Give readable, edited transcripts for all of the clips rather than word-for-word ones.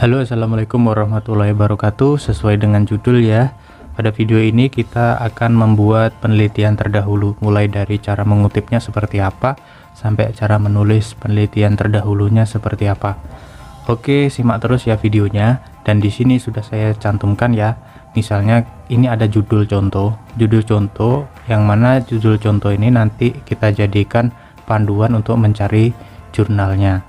Halo, assalamualaikum warahmatullahi wabarakatuh. Sesuai dengan judul ya, pada video ini kita akan membuat penelitian terdahulu, mulai dari cara mengutipnya seperti apa sampai cara menulis penelitian terdahulunya seperti apa. Oke, simak terus ya videonya. Dan di sini sudah saya cantumkan ya, misalnya ini ada judul contoh yang mana judul contoh ini nanti kita jadikan panduan untuk mencari jurnalnya.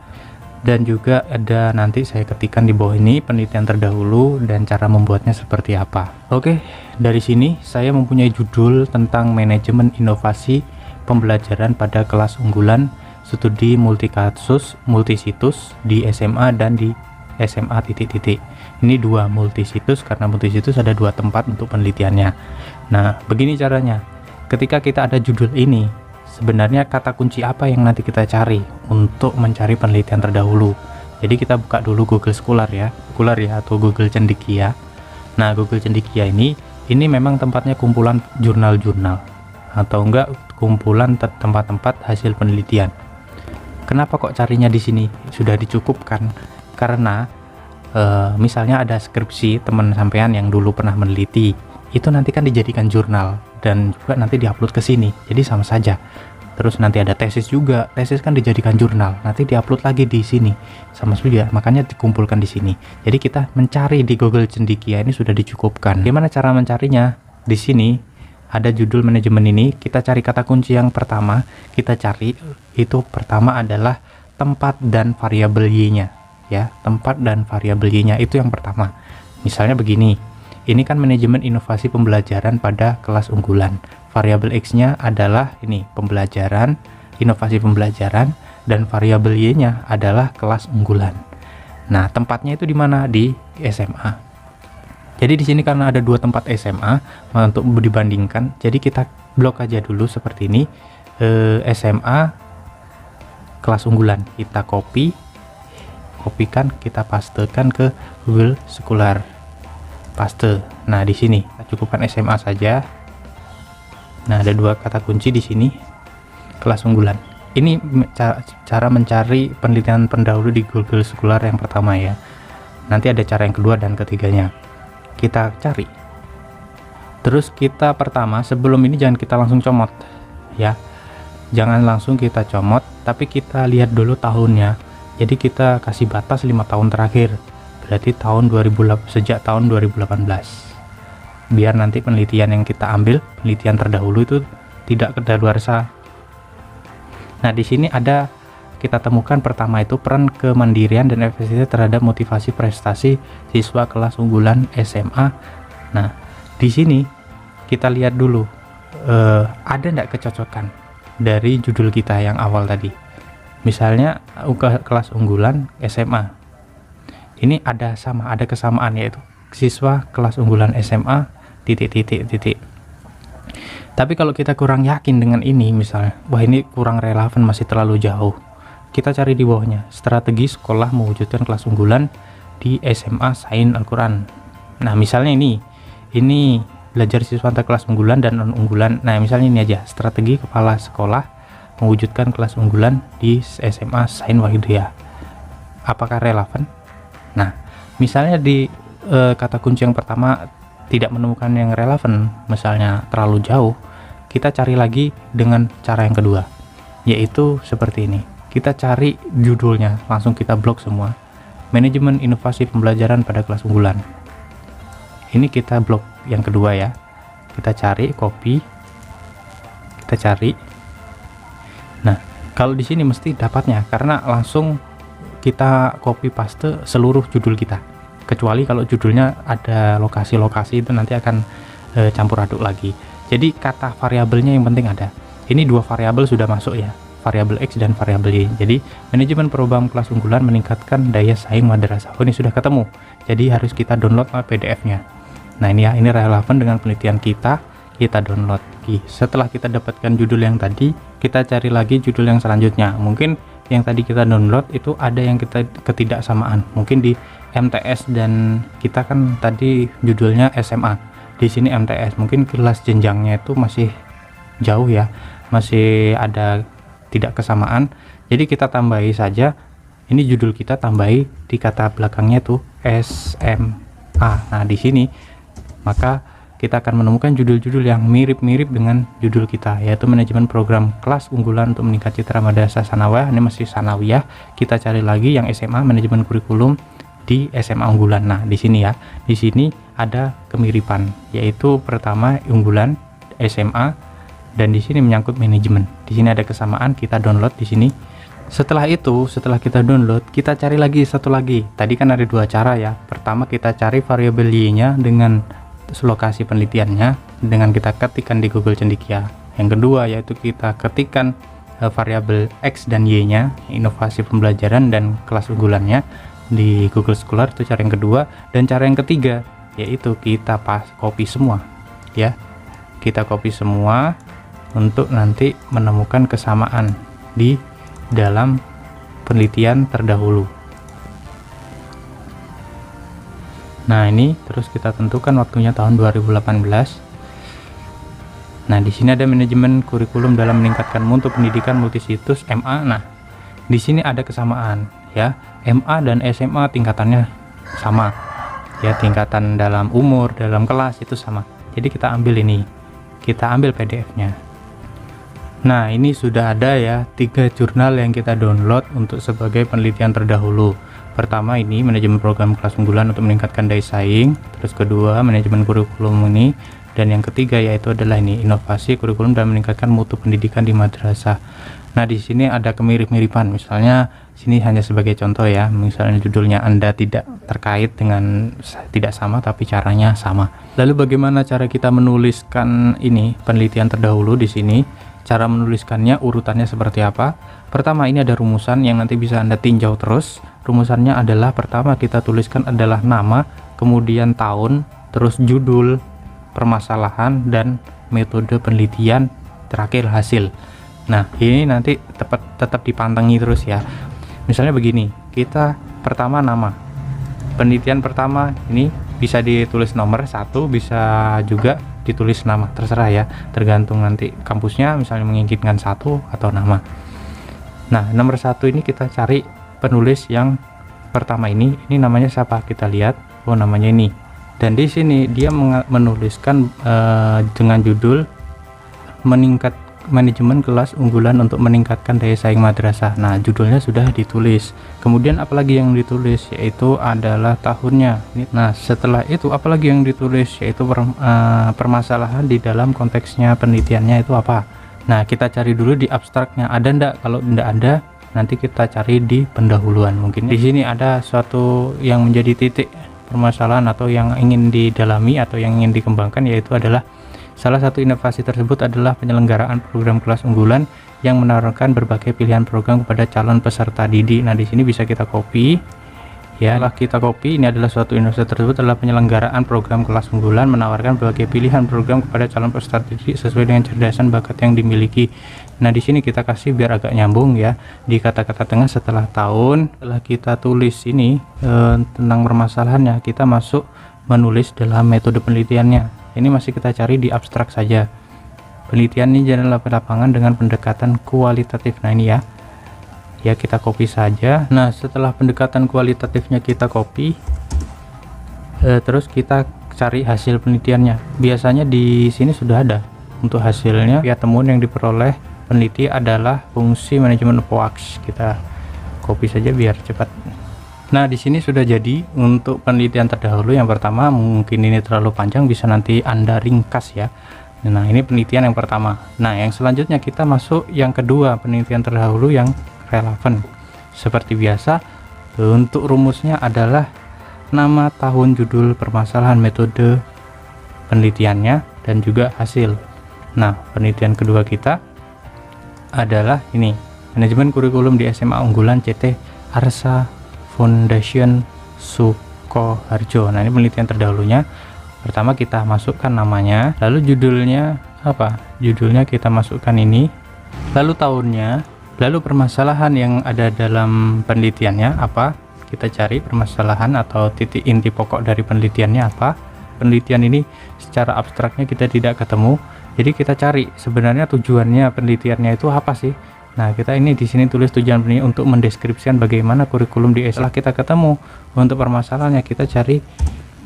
Dan juga ada nanti saya ketikkan di bawah ini penelitian terdahulu dan cara membuatnya seperti apa. Oke, dari sini saya mempunyai judul tentang manajemen inovasi pembelajaran pada kelas unggulan studi multikasus multisitus di SMA dan di SMA titik-titik. Ini dua multisitus karena multisitus ada dua tempat untuk penelitiannya. Nah, begini caranya. Ketika kita ada judul ini, sebenarnya kata kunci apa yang nanti kita cari untuk mencari penelitian terdahulu. Jadi kita buka dulu Google Scholar ya, atau Google Cendekia. Nah, Google Cendekia ini memang tempatnya kumpulan jurnal-jurnal atau enggak kumpulan tempat-tempat hasil penelitian. Kenapa kok carinya di sini? Sudah dicukupkan karena misalnya ada skripsi teman sampean yang dulu pernah meneliti, itu nanti kan dijadikan jurnal dan juga nanti diupload ke sini, jadi sama saja. Terus nanti ada tesis juga, tesis kan dijadikan jurnal, nanti diupload lagi di sini, sama saja, makanya dikumpulkan di sini. Jadi kita mencari di Google Cendekia ini sudah dicukupkan. Gimana cara mencarinya? Di sini ada judul manajemen ini, kita cari kata kunci yang pertama, kita cari itu pertama adalah tempat dan variabel y-nya ya, tempat dan variabel y-nya itu yang pertama. Misalnya begini, ini kan manajemen inovasi pembelajaran pada kelas unggulan. Variabel X-nya adalah ini pembelajaran, inovasi pembelajaran, dan variabel Y-nya adalah kelas unggulan. Nah, tempatnya itu di mana? Di SMA. Jadi di sini karena ada dua tempat SMA untuk dibandingkan, jadi kita blok aja dulu seperti ini. SMA kelas unggulan kita kopikan, kita pastekan ke Google Scholar. Paste. Nah, di sini kita cukupkan SMA saja. Nah, ada dua kata kunci di sini, kelas unggulan. Ini cara mencari penelitian pendahulu di Google Scholar yang pertama ya. Nanti ada cara yang kedua dan ketiganya. Kita cari. Terus kita pertama, sebelum ini jangan kita langsung comot ya. Jangan langsung kita comot, tapi kita lihat dulu tahunnya. Jadi kita kasih batas 5 tahun terakhir. Berarti sejak tahun 2018. Biar nanti penelitian yang kita ambil, penelitian terdahulu itu tidak kedaluarsa. Nah, di sini ada kita temukan pertama itu peran kemandirian dan efisiensi terhadap motivasi prestasi siswa kelas unggulan SMA. Nah, di sini kita lihat dulu ada enggak kecocokan dari judul kita yang awal tadi. Misalnya kelas unggulan SMA. Ini ada kesamaan, yaitu siswa kelas unggulan SMA titik. Tapi kalau kita kurang yakin dengan ini, misalnya wah ini kurang relevan, masih terlalu jauh, kita cari di bawahnya strategi sekolah mewujudkan kelas unggulan di SMA Sains Al-Quran. Nah, misalnya ini belajar siswa antar kelas unggulan dan non unggulan. Nah, misalnya ini aja, strategi kepala sekolah mewujudkan kelas unggulan di SMA Sains Wahidiyah. Apakah relevan? Nah, misalnya di kata kunci yang pertama tidak menemukan yang relevan, misalnya terlalu jauh, kita cari lagi dengan cara yang kedua, yaitu seperti ini. Kita cari judulnya, langsung kita blok semua. Manajemen inovasi pembelajaran pada kelas unggulan. Ini kita blok yang kedua ya. Kita cari, copy, kita cari. Nah, kalau di sini mesti dapatnya karena langsung kita copy paste seluruh judul kita, kecuali kalau judulnya ada lokasi-lokasi itu nanti akan campur aduk lagi. Jadi kata variabelnya yang penting ada. Ini dua variabel sudah masuk ya, variabel X dan variabel Y. Jadi manajemen program kelas unggulan meningkatkan daya saing madrasah. Ini sudah ketemu, jadi harus kita download PDF-nya. Nah, ini ya, ini relevan dengan penelitian kita download. Setelah kita dapatkan judul yang tadi, kita cari lagi judul yang selanjutnya. Mungkin yang tadi kita download itu ada yang kita ketidaksamaan, mungkin di MTS, dan kita kan tadi judulnya SMA, di sini MTS, mungkin kelas jenjangnya itu masih jauh ya, masih ada tidak kesamaan. Jadi kita tambahi saja Ini judul kita tambahi di kata belakangnya tuh SMA. Nah, di sini maka kita akan menemukan judul-judul yang mirip-mirip dengan judul kita, yaitu manajemen program kelas unggulan untuk meningkat citra madrasah sanawiyah. Ini masih sanawiyah. Kita cari lagi yang SMA, manajemen kurikulum di SMA unggulan. Nah, di sini ya. Di sini ada kemiripan, yaitu pertama unggulan SMA, dan di sini menyangkut manajemen. Di sini ada kesamaan, kita download di sini. Setelah itu, setelah kita download, kita cari lagi satu lagi. Tadi kan ada dua cara ya. Pertama kita cari variabel Y-nya dengan lokasi penelitiannya dengan kita ketikkan di Google Cendekia. Yang kedua yaitu kita ketikkan variabel X dan Y-nya, inovasi pembelajaran dan kelas unggulannya di Google Scholar. Itu cara yang kedua. Dan cara yang ketiga yaitu kita copy semua ya. Kita copy semua untuk nanti menemukan kesamaan di dalam penelitian terdahulu. Nah, ini terus kita tentukan waktunya tahun 2018. Nah, di sini ada manajemen kurikulum dalam meningkatkan mutu pendidikan multisitus MA. Nah, di sini ada kesamaan ya. MA dan SMA tingkatannya sama. Ya, tingkatan dalam umur, dalam kelas itu sama. Jadi kita ambil ini. Kita ambil PDF-nya. Nah, ini sudah ada ya 3 jurnal yang kita download untuk sebagai penelitian terdahulu. Pertama ini manajemen program kelas unggulan untuk meningkatkan daya saing, terus kedua manajemen kurikulum ini, dan yang ketiga yaitu adalah ini inovasi kurikulum dan meningkatkan mutu pendidikan di madrasah. Nah, di sini ada kemirip-miripan. Misalnya sini hanya sebagai contoh ya, misalnya judulnya Anda tidak terkait dengan tidak sama tapi caranya sama. Lalu bagaimana cara kita menuliskan ini penelitian terdahulu di sini? Cara menuliskannya urutannya seperti apa? Pertama ini ada rumusan yang nanti bisa Anda tinjau terus. Rumusannya adalah pertama kita tuliskan adalah nama, kemudian tahun, terus judul, permasalahan, dan metode penelitian, terakhir hasil. Nah, ini nanti tetap dipantangi terus ya. Misalnya begini, kita pertama nama. Penelitian pertama ini bisa ditulis nomor 1, bisa juga ditulis nama, terserah ya, tergantung nanti kampusnya misalnya menginginkan 1 atau nama. Nah, nomor 1 ini kita cari penulis yang pertama ini namanya siapa? Kita lihat, oh namanya ini. Dan di sini dia menuliskan dengan judul manajemen kelas unggulan untuk meningkatkan daya saing madrasah. Nah, judulnya sudah ditulis. Kemudian apalagi yang ditulis yaitu adalah tahunnya. Nah, setelah itu apalagi yang ditulis yaitu permasalahan di dalam konteksnya penelitiannya itu apa. Nah, kita cari dulu di abstraknya ada ndak. Kalau ndak ada, nanti kita cari di pendahuluan. Mungkin di sini ada suatu yang menjadi titik permasalahan atau yang ingin didalami atau yang ingin dikembangkan, yaitu adalah salah satu inovasi tersebut adalah penyelenggaraan program kelas unggulan yang menawarkan berbagai pilihan program kepada calon peserta didik. Nah, di sini bisa kita copy ya. Setelah kita copy, ini adalah suatu inovasi tersebut adalah penyelenggaraan program kelas unggulan menawarkan berbagai pilihan program kepada calon peserta didik sesuai dengan cerdasan bakat yang dimiliki. Nah, di sini kita kasih biar agak nyambung ya di kata-kata tengah. Setelah tahun, setelah kita tulis ini tentang permasalahannya, kita masuk menulis dalam metode penelitiannya. Ini masih kita cari di abstrak saja. Penelitian ini adalah lapangan dengan pendekatan kualitatif. Nah, ini ya. Ya, kita copy saja. Nah, setelah pendekatan kualitatifnya kita copy, terus kita cari hasil penelitiannya. Biasanya di sini sudah ada untuk hasilnya. Ya, temuan yang diperoleh peneliti adalah fungsi manajemen POAX. Kita copy saja biar cepat. Nah, di sini sudah jadi untuk penelitian terdahulu. Yang pertama, mungkin ini terlalu panjang, bisa nanti Anda ringkas ya. Nah, ini penelitian yang pertama. Nah, yang selanjutnya kita masuk yang kedua, penelitian terdahulu yang relevan. Seperti biasa, untuk rumusnya adalah nama, tahun, judul, permasalahan, metode penelitiannya, dan juga hasil. Nah, penelitian kedua kita adalah ini, manajemen kurikulum di SMA unggulan CT Arsa Foundation Sukoharjo. Nah, ini penelitian terdahulunya. Pertama kita masukkan namanya, lalu judulnya apa? Judulnya kita masukkan ini, lalu tahunnya, lalu permasalahan yang ada dalam penelitiannya apa? Kita cari permasalahan atau titik inti pokok dari penelitiannya apa. Penelitian ini secara abstraknya kita tidak ketemu, jadi kita cari sebenarnya tujuannya penelitiannya itu apa sih. Nah, kita ini di sini tulis tujuan penelitian untuk mendeskripsikan bagaimana kurikulum di setelah kita ketemu untuk permasalahannya, kita cari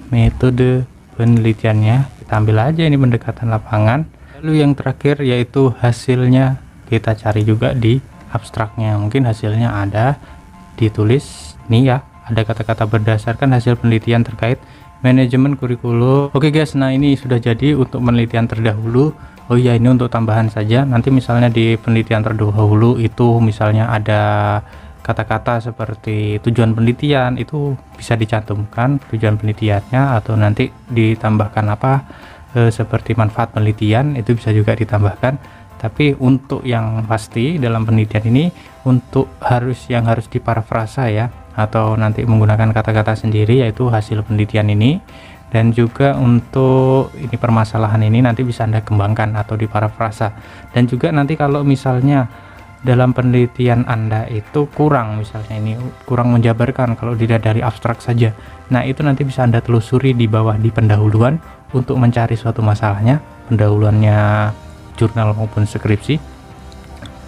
metode penelitiannya, kita ambil aja ini pendekatan lapangan. Lalu yang terakhir yaitu hasilnya, kita cari juga di abstraknya. Mungkin hasilnya ada ditulis nih ya, ada kata-kata berdasarkan hasil penelitian terkait manajemen kurikulum. Oke guys, nah ini sudah jadi untuk penelitian terdahulu. Oh iya, ini untuk tambahan saja, nanti misalnya di penelitian terdahulu itu misalnya ada kata-kata seperti tujuan penelitian, itu bisa dicantumkan tujuan penelitiannya, atau nanti ditambahkan apa seperti manfaat penelitian, itu bisa juga ditambahkan. Tapi untuk yang pasti dalam penelitian ini untuk yang harus diparafrasa ya, atau nanti menggunakan kata-kata sendiri, yaitu hasil penelitian ini. Dan juga untuk ini permasalahan ini nanti bisa Anda kembangkan atau diparafrasa. Dan juga nanti kalau misalnya dalam penelitian Anda itu kurang, misalnya ini kurang menjabarkan kalau dilihat dari abstrak saja, nah itu nanti bisa Anda telusuri di bawah di pendahuluan untuk mencari suatu masalahnya, pendahuluannya jurnal maupun skripsi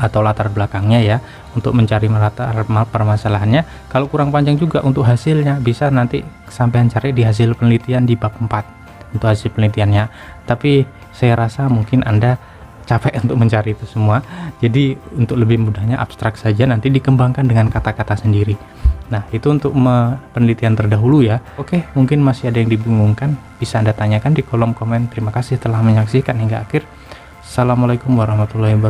atau latar belakangnya ya, untuk mencari latar permasalahannya. Kalau kurang panjang juga untuk hasilnya, bisa nanti sampean cari di hasil penelitian di bab 4 untuk hasil penelitiannya. Tapi saya rasa mungkin Anda capek untuk mencari itu semua, jadi untuk lebih mudahnya abstrak saja, nanti dikembangkan dengan kata-kata sendiri. Nah, itu untuk penelitian terdahulu ya. Oke, mungkin masih ada yang dibingungkan, bisa Anda tanyakan di kolom komen. Terima kasih telah menyaksikan hingga akhir. Assalamualaikum warahmatullahi wabarakatuh.